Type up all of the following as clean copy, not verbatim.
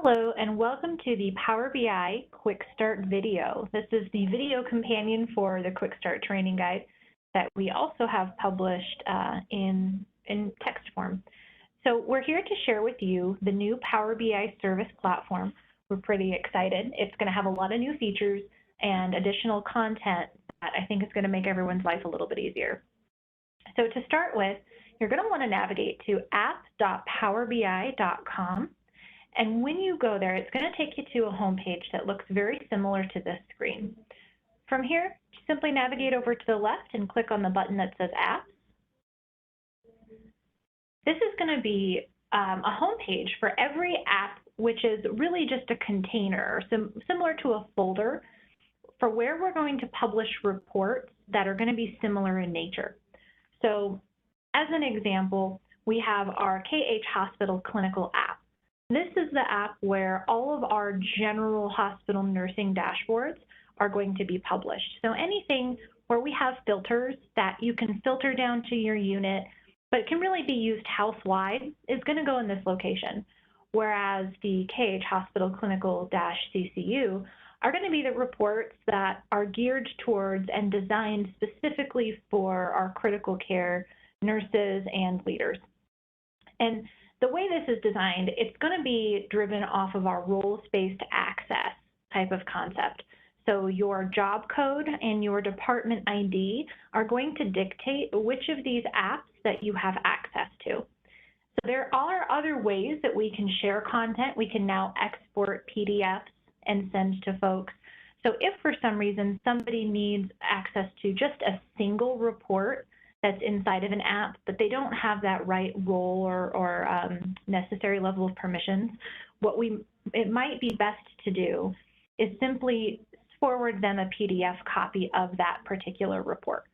Hello and welcome to the Power BI Quick Start video. This is the video companion for the Quick Start training guide that we also have published in text form. So we're here to share with you the new Power BI service platform. We're pretty excited. It's going to have a lot of new features and additional content that I think is going to make everyone's life a little bit easier. So to start with, you're going to want to navigate to app.powerbi.com. And when you go there, it's going to take you to a home page that looks very similar to this screen. From here, simply navigate over to the left and click on the button that says Apps. This is going to be a home page for every app, which is really just a container, similar to a folder, for where we're going to publish reports that are going to be similar in nature. So, as an example, we have our KH Hospital Clinical app. This is the app where all of our general hospital nursing dashboards are going to be published. So anything where we have filters that you can filter down to your unit, but can really be used house-wide, is going to go in this location. Whereas the KH Hospital Clinical-CCU are going to be the reports that are geared towards and designed specifically for our critical care nurses and leaders. And the way this is designed, it's going to be driven off of our roles-based access type of concept. So your job code and your department ID are going to dictate which of these apps that you have access to. So there are other ways that we can share content. We can now export PDFs and send to folks. So if for some reason somebody needs access to just a single report that's inside of an app, but they don't have that right role or necessary level of permissions, it might be best to do is simply forward them a PDF copy of that particular report.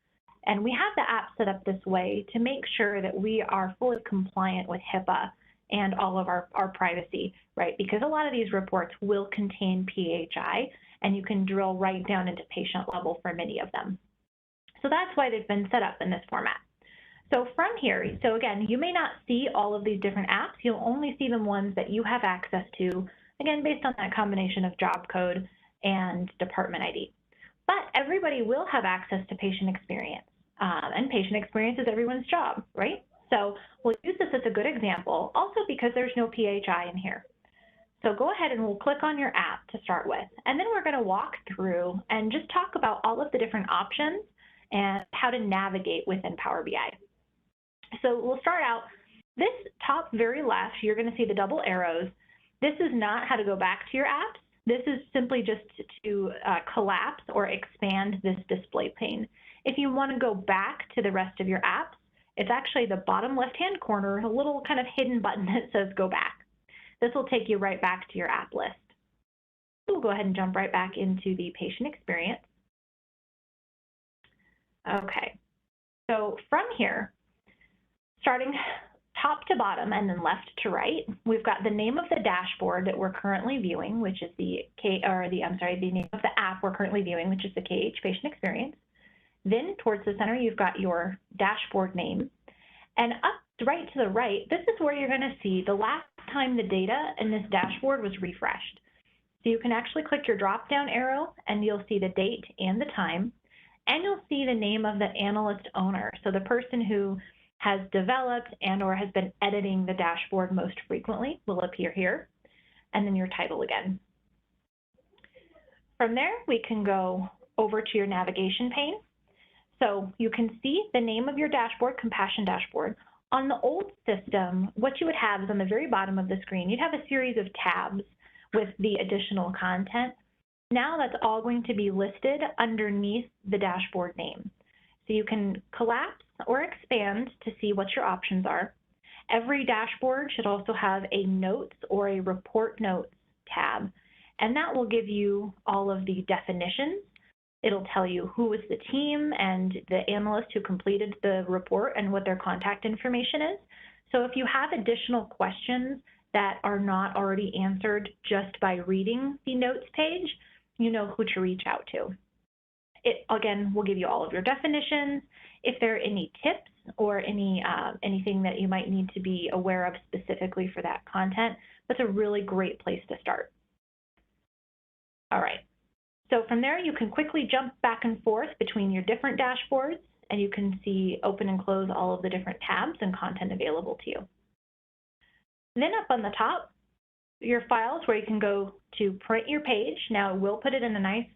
And we have the app set up this way to make sure that we are fully compliant with HIPAA and all of our privacy, right? Because a lot of these reports will contain PHI, and you can drill right down into patient level for many of them. So that's why they've been set up in this format. So from here, so again, you may not see all of these different apps. You'll only see the ones that you have access to, again, based on that combination of job code and department ID. But everybody will have access to patient experience. And patient experience is everyone's job, right? So we'll use this as a good example, also because there's no PHI in here. So go ahead and we'll click on your app to start with. And then we're going to walk through and just talk about all of the different options and how to navigate within Power BI. So we'll start out, this top very left, you're going to see the double arrows. This is not how to go back to your apps. This is simply just to collapse or expand this display pane. If you want to go back to the rest of your apps, it's actually the bottom left-hand corner, a little kind of hidden button that says go back. This will take you right back to your app list. We'll go ahead and jump right back into the patient experience. Okay, so from here, starting top to bottom and then left to right, we've got the name of the dashboard that we're currently viewing, which is the name of the app we're currently viewing, which is the KH Patient Experience. Then towards the center, you've got your dashboard name. And up right to the right, this is where you're going to see the last time the data in this dashboard was refreshed. So you can actually click your drop-down arrow and you'll see the date and the time. And you'll see the name of the analyst owner, so the person who has developed and or has been editing the dashboard most frequently will appear here, and then your title again. From there, we can go over to your navigation pane. So you can see the name of your dashboard, Compassion Dashboard. On the old system, what you would have is on the very bottom of the screen, you'd have a series of tabs with the additional content. Now that's all going to be listed underneath the dashboard name. So you can collapse or expand to see what your options are. Every dashboard should also have a notes or a report notes tab, and that will give you all of the definitions. It'll tell you who was the team and the analyst who completed the report and what their contact information is. So if you have additional questions that are not already answered just by reading the notes page, you know who to reach out to. It, again, will give you all of your definitions. If there are any tips or anything that you might need to be aware of specifically for that content, that's a really great place to start. All right, so from there you can quickly jump back and forth between your different dashboards, and you can see open and close all of the different tabs and content available to you. And then up on the top, your files where you can go to print your page. Now we'll put it in a nice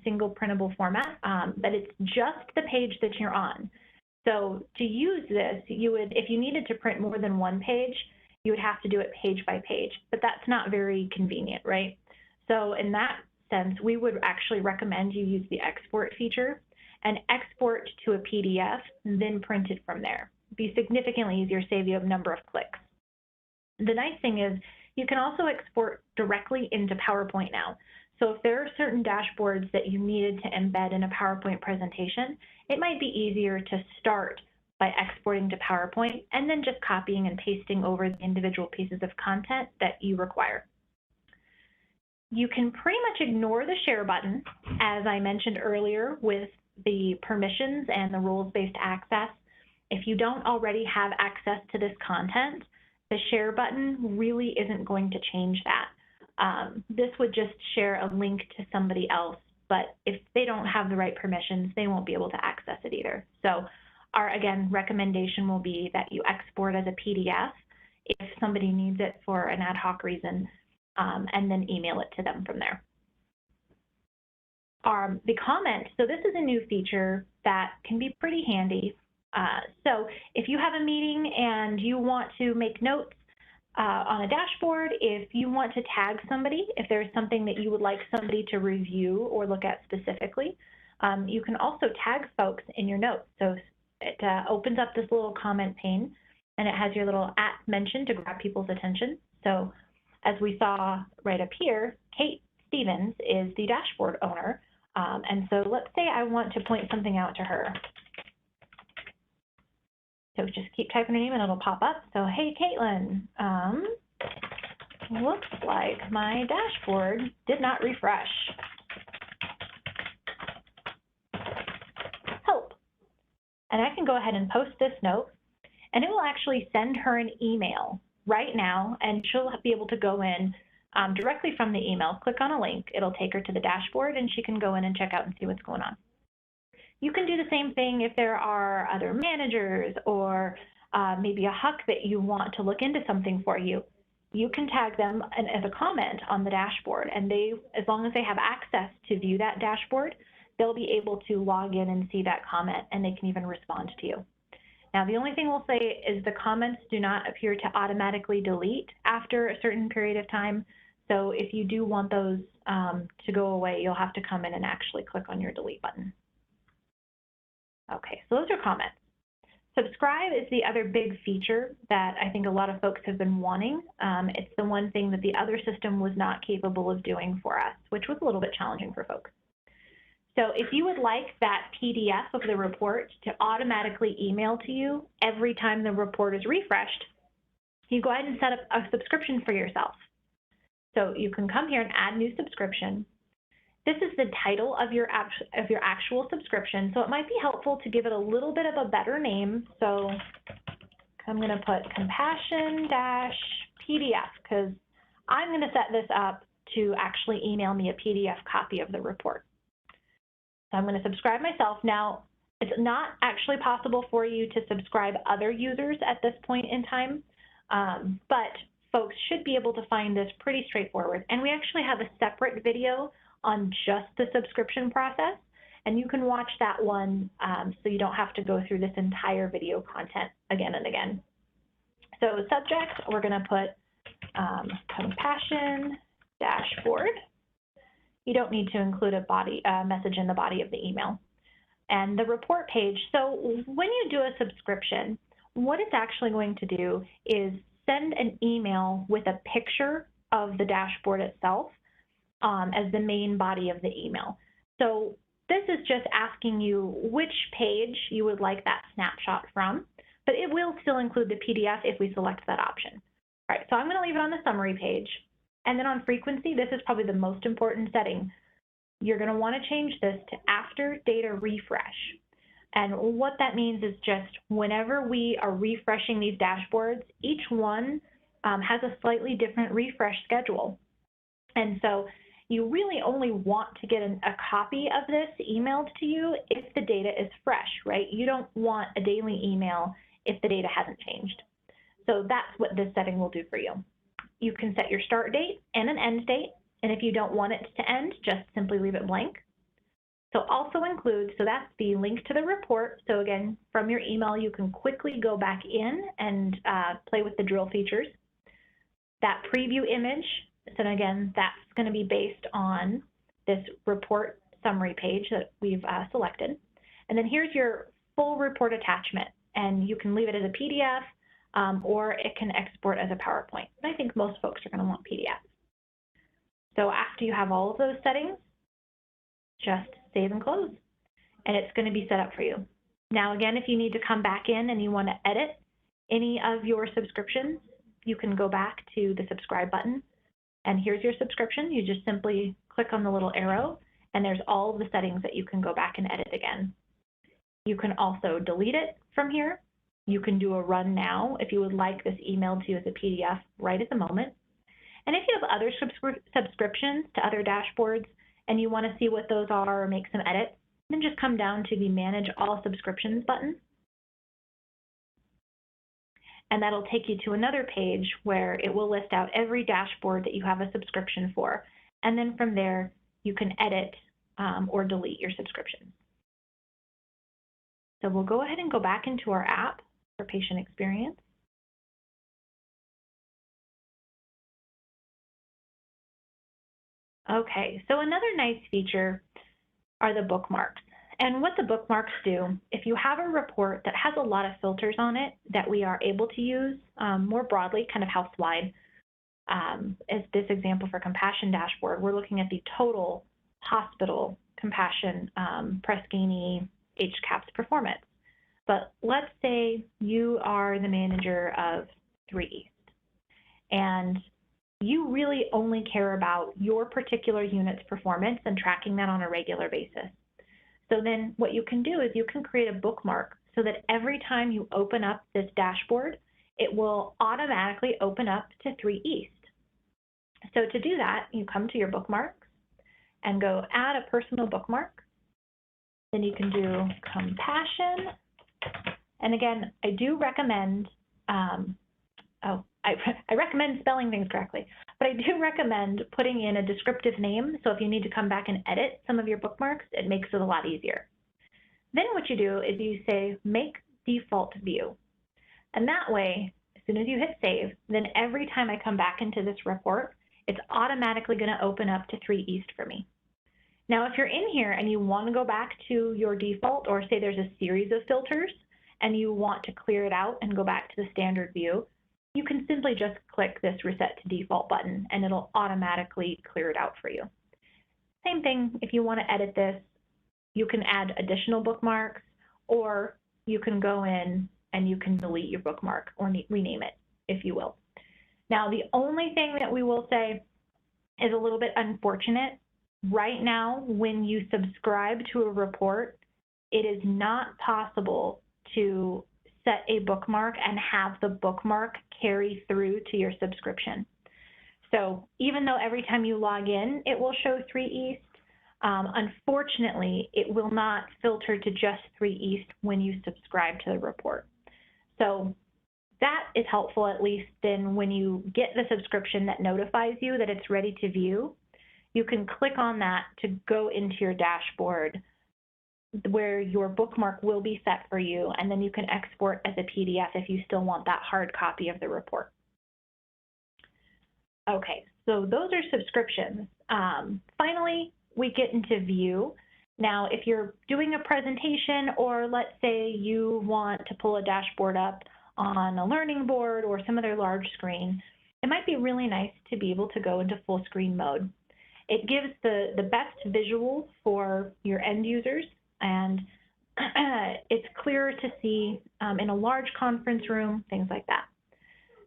single printable format, but it's just the page that you're on. So to use this, you would, if you needed to print more than one page, you would have to do it page by page, but that's not very convenient, right? So in that sense, we would actually recommend you use the export feature and export to a PDF, and then print it from there. It'd be significantly easier, save you a number of clicks. The nice thing is you can also export directly into PowerPoint now. So if there are certain dashboards that you needed to embed in a PowerPoint presentation, it might be easier to start by exporting to PowerPoint and then just copying and pasting over the individual pieces of content that you require. You can pretty much ignore the share button, as I mentioned earlier, with the permissions and the rules-based access. If you don't already have access to this content, the share button really isn't going to change that. This would just share a link to somebody else, but if they don't have the right permissions, they won't be able to access it either. So our, again, recommendation will be that you export as a PDF if somebody needs it for an ad hoc reason, and then email it to them from there. The comment, so this is a new feature that can be pretty handy. So if you have a meeting and you want to make notes on a dashboard, if you want to tag somebody, if there's something that you would like somebody to review or look at specifically, you can also tag folks in your notes. So it opens up this little comment pane, and it has your little @ mention to grab people's attention. So as we saw right up here, Kate Stevens is the dashboard owner. And so let's say I want to point something out to her. So just keep typing her name and it'll pop up. So, hey, Caitlin, looks like my dashboard did not refresh. Help. And I can go ahead and post this note, and it will actually send her an email right now, and she'll be able to go in directly from the email, click on a link, it'll take her to the dashboard, and she can go in and check out and see what's going on. You can do the same thing if there are other managers or maybe a HUC that you want to look into something for you. You can tag them as a comment on the dashboard, and they, as long as they have access to view that dashboard, they'll be able to log in and see that comment, and they can even respond to you. Now, the only thing we'll say is the comments do not appear to automatically delete after a certain period of time. So if you do want those to go away, you'll have to come in and actually click on your delete button. Okay, so those are comments. Subscribe is the other big feature that I think a lot of folks have been wanting. It's the one thing that the other system was not capable of doing for us, which was a little bit challenging for folks. So if you would like that PDF of the report to automatically email to you every time the report is refreshed, you go ahead and set up a subscription for yourself. So you can come here and add new subscription. This is the title of your actual subscription, so it might be helpful to give it a little bit of a better name. So I'm going to put Compassion-PDF because I'm going to set this up to actually email me a PDF copy of the report. So I'm going to subscribe myself. Now, it's not actually possible for you to subscribe other users at this point in time, but folks should be able to find this pretty straightforward. And we actually have a separate video on just the subscription process, and you can watch that one so you don't have to go through this entire video content again and again. So subject, we're going to put Compassion Dashboard. You don't need to include a message in the body of the email. And the report page, so when you do a subscription, what it's actually going to do is send an email with a picture of the dashboard itself as the main body of the email. So this is just asking you which page you would like that snapshot from, but it will still include the PDF if we select that option. All right, so I'm going to leave it on the summary page. And then on frequency, this is probably the most important setting. You're going to want to change this to after data refresh. And what that means is just whenever we are refreshing these dashboards, each one has a slightly different refresh schedule. And so you really only want to get a copy of this emailed to you if the data is fresh, right? You don't want a daily email if the data hasn't changed. So that's what this setting will do for you. You can set your start date and an end date, and if you don't want it to end, just simply leave it blank. So also include, so that's the link to the report. So again, from your email, you can quickly go back in and play with the drill features. That preview image, so again, that's going to be based on this report summary page that we've selected. And then here's your full report attachment, and you can leave it as a PDF or it can export as a PowerPoint. And I think most folks are going to want PDF. So after you have all of those settings, just save and close, and it's going to be set up for you. Now, again, if you need to come back in and you want to edit any of your subscriptions, you can go back to the subscribe button, and here's your subscription. You just simply click on the little arrow, and there's all of the settings that you can go back and edit again. You can also delete it from here. You can do a run now if you would like this emailed to you as a PDF right at the moment. And if you have other subscriptions to other dashboards and you want to see what those are or make some edits, then just come down to the Manage All Subscriptions button. And that'll take you to another page where it will list out every dashboard that you have a subscription for. And then from there, you can edit or delete your subscriptions. So we'll go ahead and go back into our app for patient experience. Okay, so another nice feature are the bookmarks. And what the bookmarks do, if you have a report that has a lot of filters on it that we are able to use more broadly, kind of house-wide, as this example for Compassion Dashboard, we're looking at the total hospital Compassion Press Ganey HCAHPS performance. But let's say you are the manager of 3 East, and you really only care about your particular unit's performance and tracking that on a regular basis. So then what you can do is you can create a bookmark so that every time you open up this dashboard, it will automatically open up to 3 East. So to do that, you come to your bookmarks and go add a personal bookmark. Then you can do Compassion. And again, I do recommend, I recommend spelling things correctly, but I do recommend putting in a descriptive name. So if you need to come back and edit some of your bookmarks, it makes it a lot easier. Then what you do is you say, make default view. And that way, as soon as you hit save, then every time I come back into this report, it's automatically going to open up to 3 East for me. Now, if you're in here and you want to go back to your default, or say there's a series of filters and you want to clear it out and go back to the standard view, you can simply just click this Reset to Default button and it'll automatically clear it out for you. Same thing, if you want to edit this, you can add additional bookmarks, or you can go in and you can delete your bookmark or rename it, if you will. Now, the only thing that we will say is a little bit unfortunate. Right now, when you subscribe to a report, it is not possible to set a bookmark and have the bookmark carry through to your subscription. So even though every time you log in, it will show 3 East, unfortunately, it will not filter to just 3 East when you subscribe to the report. So that is helpful, at least then when you get the subscription that notifies you that it's ready to view, you can click on that to go into your dashboard where your bookmark will be set for you, and then you can export as a PDF if you still want that hard copy of the report. Okay, so those are subscriptions. Finally, we get into view. Now, if you're doing a presentation, or let's say you want to pull a dashboard up on a learning board or some other large screen, it might be really nice to be able to go into full screen mode. It gives the best visual for your end users, and it's clearer to see in a large conference room, things like that.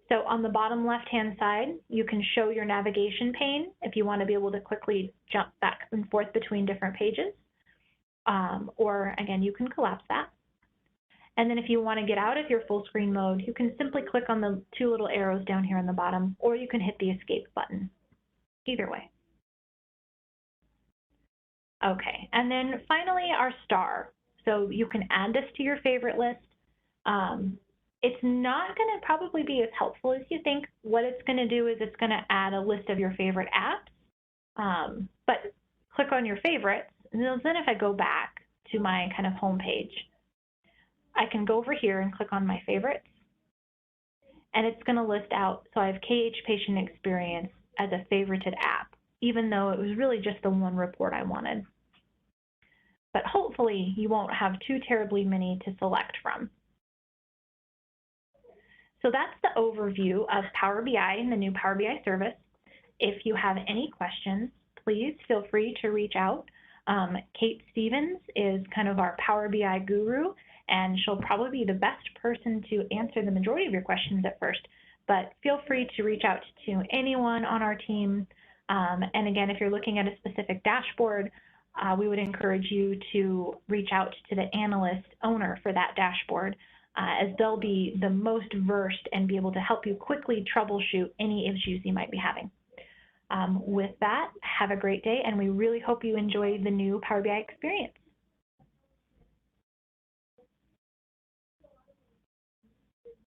So on the bottom left-hand side, you can show your navigation pane if you want to be able to quickly jump back and forth between different pages, or again, you can collapse that. And then if you want to get out of your full screen mode, you can simply click on the two little arrows down here on the bottom, or you can hit the escape button. Either way. Okay, and then finally our star. So you can add this to your favorite list. It's not going to probably be as helpful as you think. What it's going to do is it's going to add a list of your favorite apps, but click on your favorites, and then if I go back to my kind of home page, I can go over here and click on my favorites, and it's going to list out, so I have KH Patient Experience as a favorited app, even though it was really just the one report I wanted. But hopefully you won't have too terribly many to select from. So that's the overview of Power BI and the new Power BI service. If you have any questions, please feel free to reach out. Kate Stevens is kind of our Power BI guru, and she'll probably be the best person to answer the majority of your questions at first. But feel free to reach out to anyone on our team. And again, if you're looking at a specific dashboard, we would encourage you to reach out to the analyst owner for that dashboard, as they'll be the most versed and be able to help you quickly troubleshoot any issues you might be having. With that, have a great day, and we really hope you enjoy the new Power BI experience.